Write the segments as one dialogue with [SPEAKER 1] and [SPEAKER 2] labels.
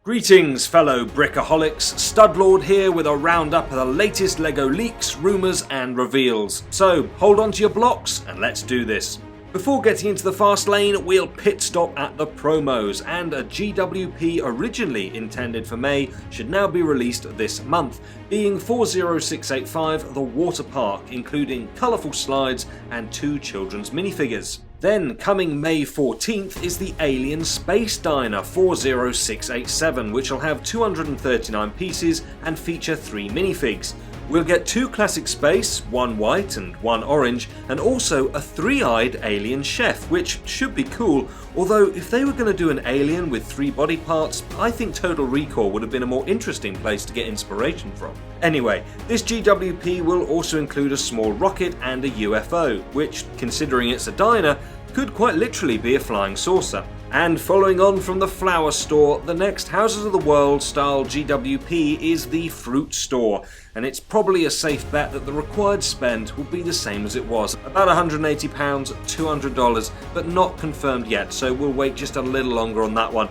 [SPEAKER 1] Greetings fellow brickaholics, Studlord here with a roundup of the latest LEGO leaks, rumours and reveals. So hold on to your blocks and let's do this. Before getting into the fast lane, we'll pit stop at the promos, and a GWP originally intended for May should now be released this month, being 40685 The Water Park, including colourful slides and 2 children's minifigures. Then, coming May 14th, is the Alien Space Diner 40687, which will have 239 pieces and feature 3 minifigs. We'll get 2 classic space, 1 white and 1 orange, and also a 3-eyed alien chef, which should be cool, although if they were going to do an alien with 3 body parts, I think Total Recall would have been a more interesting place to get inspiration from. Anyway, this GWP will also include a small rocket and a UFO, which, considering it's a diner, could quite literally be a flying saucer. And following on from the flower store, the next Houses of the World style GWP is the fruit store, and it's probably a safe bet that the required spend will be the same as it was, about £180, $200, but not confirmed yet, so we'll wait just a little longer on that one.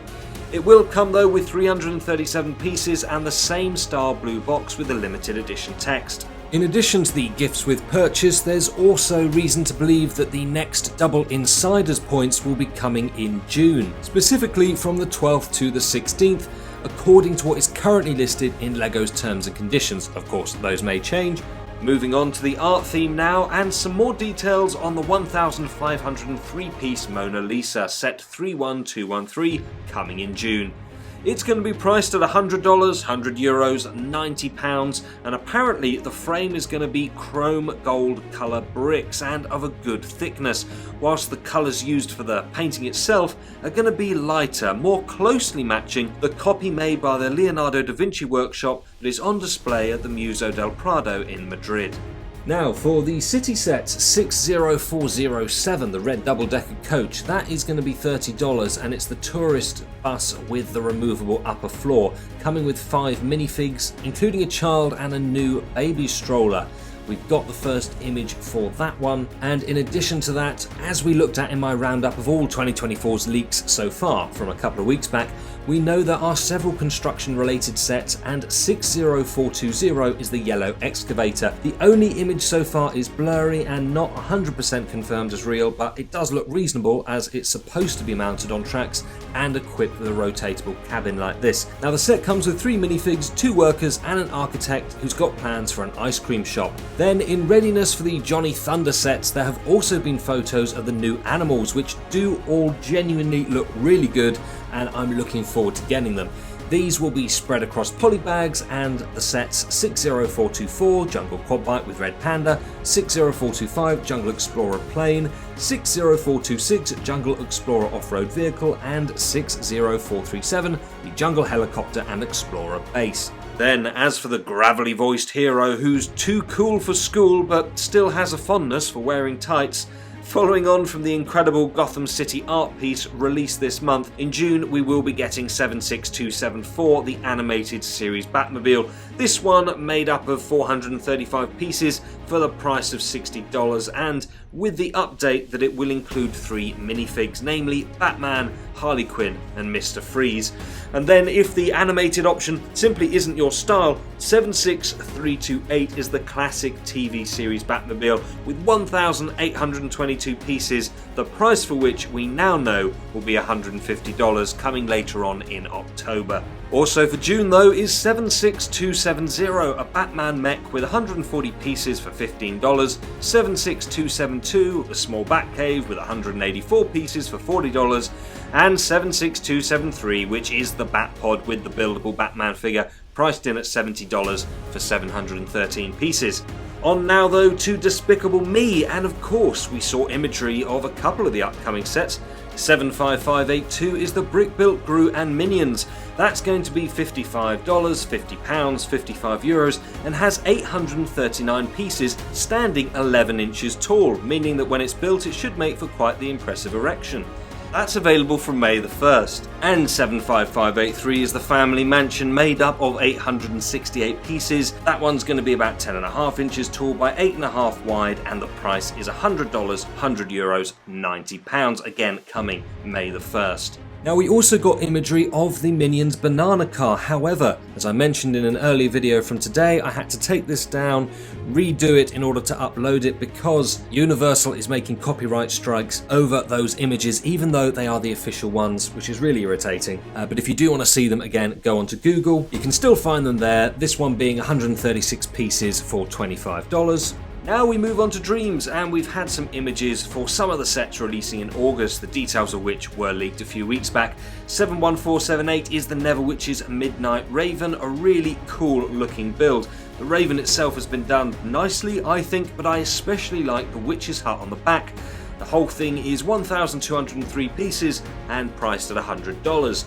[SPEAKER 1] It will come though with 337 pieces and the same star blue box with the limited edition text. In addition to the gifts with purchase, there's also reason to believe that the next double Insiders points will be coming in June, specifically from the 12th to the 16th, according to what is currently listed in LEGO's terms and conditions. Of course, those may change. Moving on to the art theme now, and some more details on the 1,503-piece Mona Lisa set 31213 coming in June. It's going to be priced at $100, €100, £90, and apparently the frame is going to be chrome gold colour bricks and of a good thickness, whilst the colours used for the painting itself are going to be lighter, more closely matching the copy made by the Leonardo da Vinci workshop that is on display at the Museo del Prado in Madrid. Now for the city set 60407, the red double-decker coach, that is going to be $30, and it's the tourist bus with the removable upper floor, coming with 5 minifigs, including a child and a new baby stroller. We've got the first image for that one, and in addition to that, as we looked at in my roundup of all 2024's leaks so far from a couple of weeks back, we know there are several construction related sets, and 60420 is the yellow excavator. The only image so far is blurry and not 100% confirmed as real, but it does look reasonable as it's supposed to be mounted on tracks and equipped with a rotatable cabin like this. Now the set comes with 3 minifigs, 2 workers and an architect who's got plans for an ice cream shop. Then, in readiness for the Johnny Thunder sets, there have also been photos of the new animals, which do all genuinely look really good, and I'm looking forward to getting them. These will be spread across polybags, and the sets 60424 Jungle Quadbike with Red Panda, 60425 Jungle Explorer Plane, 60426 Jungle Explorer Off-Road Vehicle, and 60437 the Jungle Helicopter and Explorer Base. Then, as for the gravelly voiced hero who's too cool for school but still has a fondness for wearing tights, following on from the incredible Gotham City art piece released this month, in June we will be getting 76274, the animated series Batmobile. This one made up of 435 pieces for the price of $60, and with the update that it will include 3 minifigs, namely Batman, Harley Quinn and Mr. Freeze. And then if the animated option simply isn't your style, 76328 is the classic TV series Batmobile with 1,822 pieces, the price for which we now know will be $150, coming later on in October. Also for June though is 76270, a Batman mech with 140 pieces for $15, 76272, the small Batcave with 184 pieces for $40, and 76273, which is the Batpod with the buildable Batman figure, priced in at $70 for 713 pieces. On now though to Despicable Me, and of course we saw imagery of a couple of the upcoming sets. 75582 is the brick-built Gru and Minions. That's going to be $55, £50, €55, and has 839 pieces, standing 11 inches tall, meaning that when it's built it should make for quite the impressive erection. That's available from May the 1st. And 75583 is the family mansion made up of 868 pieces. That one's going to be about 10.5 inches tall by 8.5 wide, and the price is $100, €100, £90, again coming May the 1st. Now we also got imagery of the Minions banana car. However, as I mentioned in an earlier video from today, I had to take this down, redo it in order to upload it because Universal is making copyright strikes over those images, even though they are the official ones, which is really irritating. But if you do want to see them again, go onto Google. You can still find them there, this one being 136 pieces for $25. Now we move on to DreamZzz, and we've had some images for some of the sets releasing in August, the details of which were leaked a few weeks back. 71478 is the Neverwitch's Midnight Raven, a really cool looking build. The Raven itself has been done nicely, I think, but I especially like the witch's hut on the back. The whole thing is 1,203 pieces and priced at $100.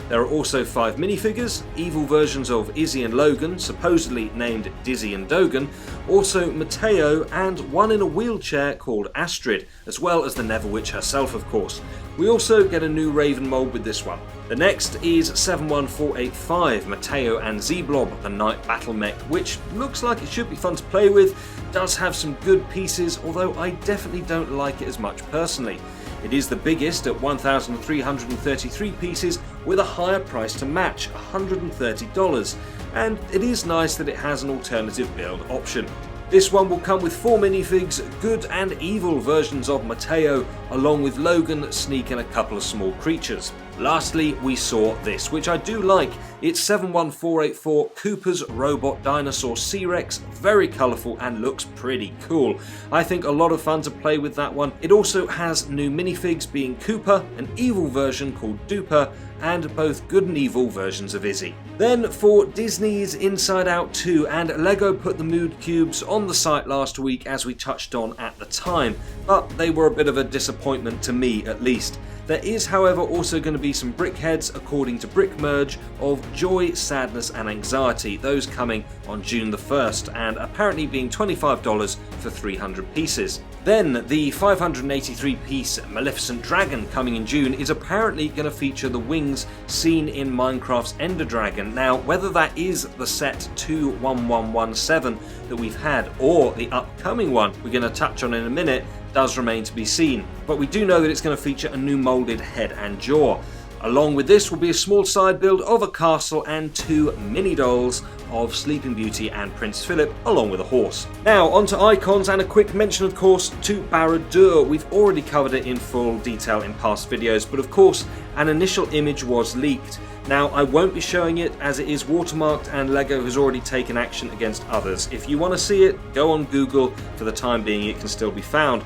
[SPEAKER 1] There are also 5 minifigures, evil versions of Izzy and Logan, supposedly named Dizzy and Dogan, also Mateo, and one in a wheelchair called Astrid, as well as the Neverwitch herself, of course. We also get a new Raven mold with this one. The next is 71485, Mateo and Z-Blob, the Night Battle Mech, which looks like it should be fun to play with, does have some good pieces, although I definitely don't like it as much personally. It is the biggest at 1,333 pieces with a higher price to match, $130, and it is nice that it has an alternative build option. This one will come with 4 minifigs, good and evil versions of Mateo, along with Logan, Sneak and a couple of small creatures. Lastly, we saw this, which I do like. It's 71484 Cooper's Robot Dinosaur C-Rex, very colourful and looks pretty cool. I think a lot of fun to play with that one. It also has new minifigs being Cooper, an evil version called Duper, and both good and evil versions of Izzy. Then for Disney's Inside Out 2, and Lego put the mood cubes on the site last week as we touched on at the time, but they were a bit of a disappointment to me at least. There is, however, also going to be some brick heads, according to Brick Merge, of Joy, Sadness and Anxiety, those coming on June the 1st, and apparently being $25 for 300 pieces. Then the 583-piece Maleficent Dragon coming in June is apparently going to feature the wings seen in Minecraft's Ender Dragon. Now, whether that is the set 21117 that we've had, or the upcoming one we're going to touch on in a minute, does remain to be seen, but we do know that it's going to feature a new moulded head and jaw. Along with this will be a small side build of a castle and 2 mini dolls of Sleeping Beauty and Prince Philip, along with a horse. Now onto icons, and a quick mention of course to Barad-dûr. We've already covered it in full detail in past videos, but of course an initial image was leaked. Now I won't be showing it as it is watermarked and Lego has already taken action against others. If you want to see it, go on Google. For the time being it can still be found.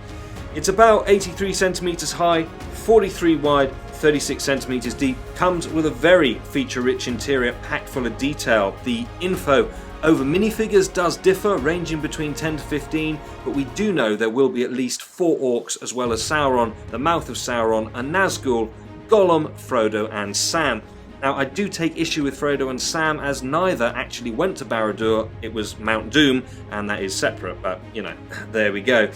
[SPEAKER 1] It's about 83 centimeters high, 43 wide, 36 centimeters deep, comes with a very feature-rich interior packed full of detail. The info over minifigures does differ, ranging between 10 to 15, but we do know there will be at least 4 orcs, as well as Sauron, the Mouth of Sauron, a Nazgul, Gollum, Frodo and Sam. Now I do take issue with Frodo and Sam, as neither actually went to Barad-dûr. It was Mount Doom, and that is separate, but you know, there we go.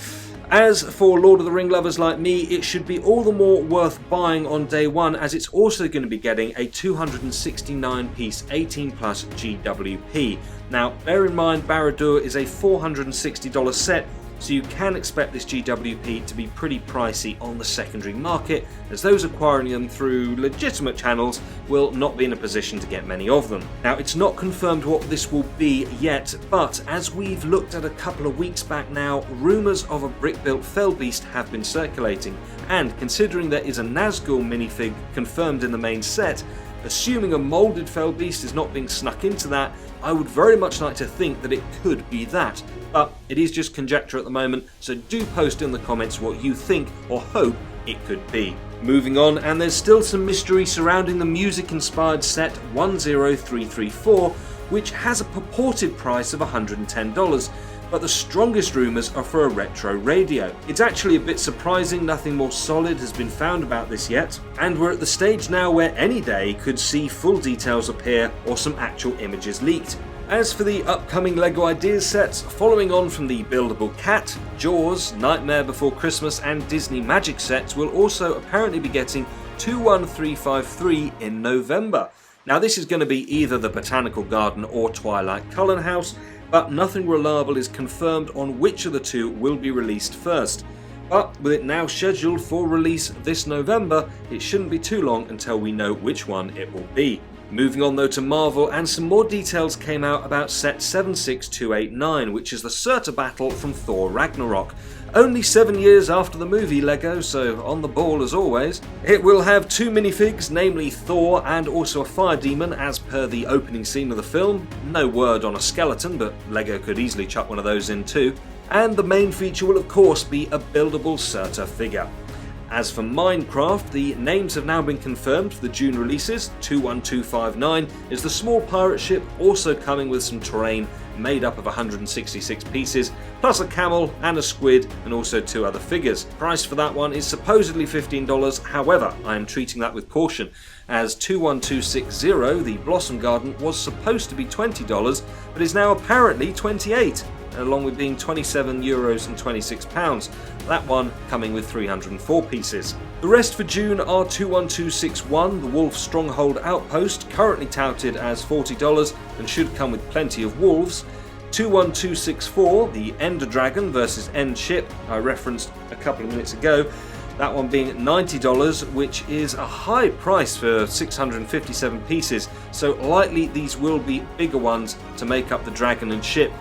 [SPEAKER 1] As for Lord of the Ring lovers like me, it should be all the more worth buying on day one, as it's also going to be getting a 269-piece 18+ GWP. Now, bear in mind Barad-dûr is a $460 set, so you can expect this GWP to be pretty pricey on the secondary market, as those acquiring them through legitimate channels will not be in a position to get many of them. Now, it's not confirmed what this will be yet, but as we've looked at a couple of weeks back now, rumours of a brick-built Fellbeast have been circulating, and considering there is a Nazgul minifig confirmed in the main set, assuming a moulded Fellbeast is not being snuck into that, I would very much like to think that it could be that. But it is just conjecture at the moment, so do post in the comments what you think or hope it could be. Moving on, and there's still some mystery surrounding the music-inspired set 10334, which has a purported price of $110. But the strongest rumours are for a retro radio. It's actually a bit surprising nothing more solid has been found about this yet, and we're at the stage now where any day could see full details appear or some actual images leaked. As for the upcoming LEGO Ideas sets, following on from the buildable Cat, Jaws, Nightmare Before Christmas and Disney Magic sets, will also apparently be getting 21353 in November. Now this is going to be either the Botanical Garden or Twilight Cullen House, but nothing reliable is confirmed on which of the two will be released first. But with it now scheduled for release this November, it shouldn't be too long until we know which one it will be. Moving on though to Marvel, and some more details came out about set 76289, which is the Surtur battle from Thor Ragnarok. Only 7 years after the movie, LEGO, so on the ball as always. It will have 2 minifigs, namely Thor and also a fire demon as per the opening scene of the film. No word on a skeleton, but LEGO could easily chuck one of those in too. And the main feature will of course be a buildable Surtur figure. As for Minecraft, the names have now been confirmed for the June releases. 21259 is the small pirate ship, also coming with some terrain made up of 166 pieces, plus a camel and a squid and also 2 other figures. Price for that one is supposedly $15, however I am treating that with caution, as 21260, the Blossom Garden, was supposed to be $20 but is now apparently $28. Along with being €27 and £26, that one coming with 304 pieces. The rest for June are 21261, the Wolf Stronghold Outpost, currently touted as $40 and should come with plenty of wolves. 21264, the Ender Dragon versus End Ship, I referenced a couple of minutes ago, that one being $90, which is a high price for 657 pieces, so likely these will be bigger ones to make up the dragon and ship.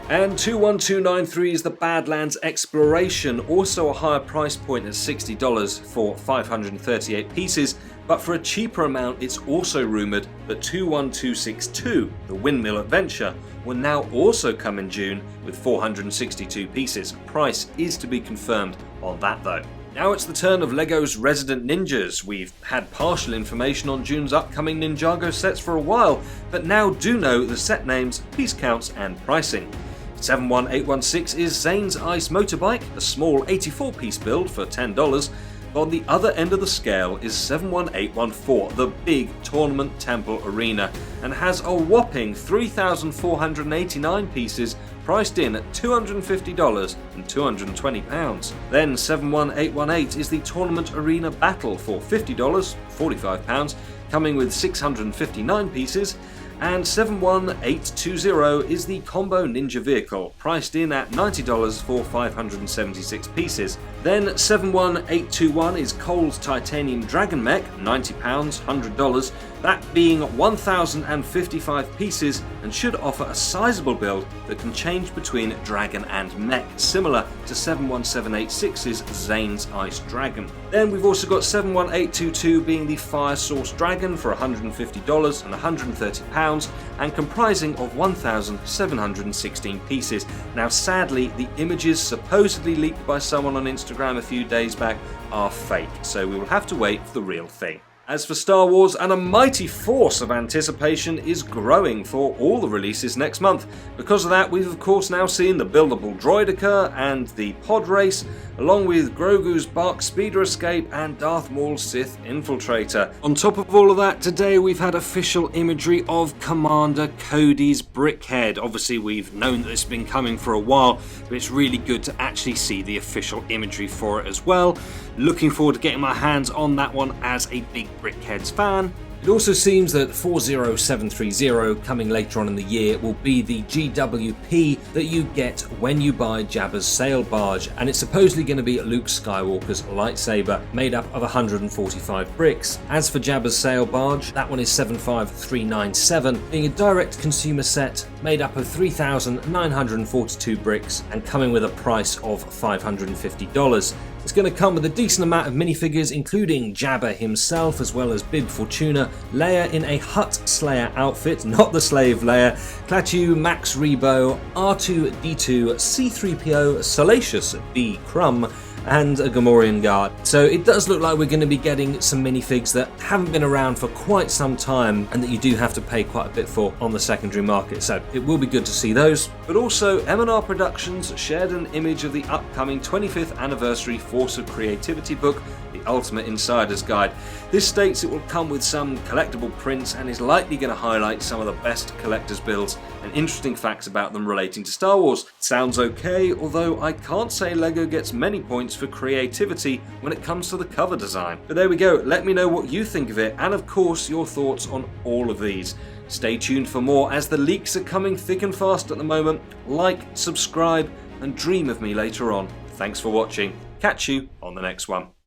[SPEAKER 1] And 21293 is the Badlands Exploration, also a higher price point at $60 for 538 pieces, but for a cheaper amount it's also rumoured that 21262, the Windmill Adventure, will now also come in June with 462 pieces. Price is to be confirmed on that though. Now it's the turn of LEGO's Resident Ninjas. We've had partial information on June's upcoming Ninjago sets for a while, but now do know the set names, piece counts and pricing. 71816 is Zane's Ice Motorbike, a small 84-piece build for $10. But on the other end of the scale is 71814, the big Tournament Temple Arena, and has a whopping 3,489 pieces priced in at $250 and £220. Then 71818 is the Tournament Arena Battle for $50, £45, coming with 659 pieces. And 71820 is the Combo Ninja Vehicle, priced in at $90 for 576 pieces. Then 71821 is Cole's Titanium Dragon Mech, £90, $100, that being 1,055 pieces and should offer a sizable build that can change between Dragon and Mech, similar to 71786's Zane's Ice Dragon. Then we've also got 71822 being the Fire Source Dragon for $150 and £130, and comprising of 1,716 pieces. Now sadly, the images supposedly leaked by someone on Instagram a few days back are fake, so we will have to wait for the real thing. As for Star Wars, and a mighty force of anticipation is growing for all the releases next month. Because of that, we've of course now seen the buildable Droideka and the Pod Race, along with Grogu's Bark Speeder Escape and Darth Maul's Sith Infiltrator. On top of all of that, today we've had official imagery of Commander Cody's Brickhead. Obviously we've known that it's been coming for a while, but it's really good to actually see the official imagery for it as well. Looking forward to getting my hands on that one as a big Brickheads fan. It also seems that 40730 coming later on in the year will be the GWP that you get when you buy Jabba's sail barge, and it's supposedly going to be Luke Skywalker's lightsaber made up of 145 bricks. As for Jabba's sail barge, that one is 75397, being a direct consumer set made up of 3,942 bricks and coming with a price of $550. It's going to come with a decent amount of minifigures, including Jabba himself, as well as Bib Fortuna, Leia in a Hutt Slayer outfit, not the slave Leia, Klaatu, Max Rebo, R2-D2, C-3PO, Salacious B. Crumb, and a Gamorrean guard. So it does look like we're going to be getting some minifigs that haven't been around for quite some time and that you do have to pay quite a bit for on the secondary market, so it will be good to see those. But also, M&R Productions shared an image of the upcoming 25th anniversary Force of Creativity book, The Ultimate Insider's Guide. This states it will come with some collectible prints and is likely going to highlight some of the best collector's builds and interesting facts about them relating to Star Wars. Sounds okay, although I can't say LEGO gets many points for creativity when it comes to the cover design. But there we go, let me know what you think of it, and of course your thoughts on all of these. Stay tuned for more as the leaks are coming thick and fast at the moment. Like, subscribe, and dream of me later on. Thanks for watching. Catch you on the next one.